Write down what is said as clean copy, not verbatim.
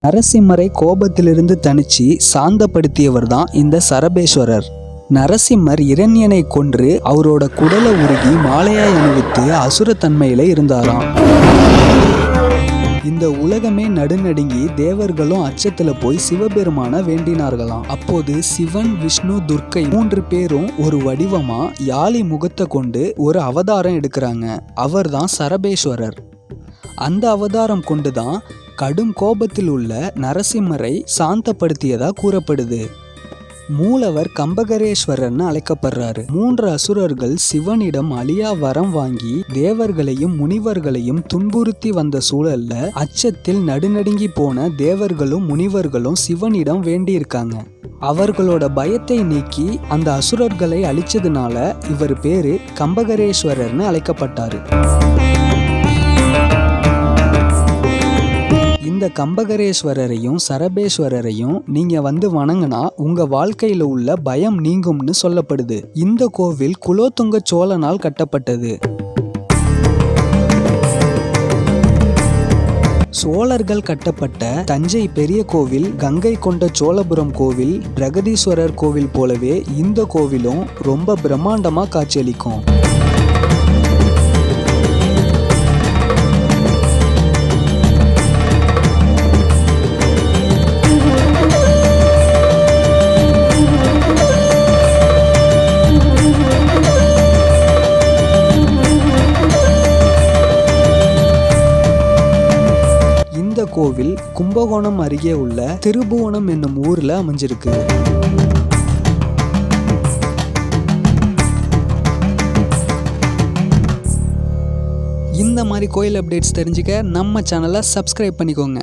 நரசிம்மரை கோபத்திலிருந்து தணிச்சு சாந்தப்படுத்தியவர் தான் இந்த சரபேஸ்வரர். நரசிம்மர் இரண்யனை கொன்று அவரோட குடலை உருகி மாலையாய் அணிவித்து அசுரத்தன்மையில இருந்தாராம். இந்த உலகமே நடுநடுங்கி தேவர்களும் அச்சத்துல போய் சிவபெருமான வேண்டினார்களாம். அப்போது சிவன், விஷ்ணு, துர்க்கை 3 பேரும் ஒரு வடிவமா யாழி முகத்தை கொண்டு ஒரு அவதாரம் எடுக்கிறாங்க. அவர் தான் சரபேஸ்வரர். அந்த அவதாரம் கொண்டுதான் கடும் கோபத்தில் உள்ள நரசிம்மரை சாந்தப்படுத்தியதா கூறப்படுது. மூலவர் கம்பகரேஸ்வரர்னு அழைக்கப்படுறாரு. 3 அசுரர்கள் சிவனிடம் அழியா வரம் வாங்கி தேவர்களையும் முனிவர்களையும் துன்புறுத்தி வந்த சூழல்ல அச்சத்தில் நடுநடுங்கி போன தேவர்களும் முனிவர்களும் சிவனிடம் வேண்டியிருக்காங்க. அவர்களோட பயத்தை நீக்கி அந்த அசுரர்களை அழிச்சதுனால இவர் பேரு கம்பகரேஸ்வரர்னு அழைக்கப்பட்டாரு. இந்த கம்பகரேஸ்வரரையும் சரபேஸ்வரரையும் நீங்க வணங்கினா உங்க வாழ்க்கையில உள்ள பயம் நீங்கும்னு சொல்லப்படுது. இந்த கோவில் குலோத்துங்க சோழனால் கட்டப்பட்டது. சோழர்கள் கட்டப்பட்ட தஞ்சை பெரிய கோவில், கங்கை கொண்ட சோழபுரம் கோவில், பிரகதீஸ்வரர் கோவில் போலவே இந்த கோவிலும் ரொம்ப பிரம்மாண்டமா காட்சியளிக்கும். இந்த கோவில் கும்பகோணம் அருகே உள்ள திருபுவனம் என்னும் ஊர்ல அமைஞ்சிருக்கு. இந்த மாதிரி கோயில் அப்டேட்ஸ் தெரிஞ்சுக்க நம்ம சேனலை சப்ஸ்கிரைப் பண்ணிக்கோங்க.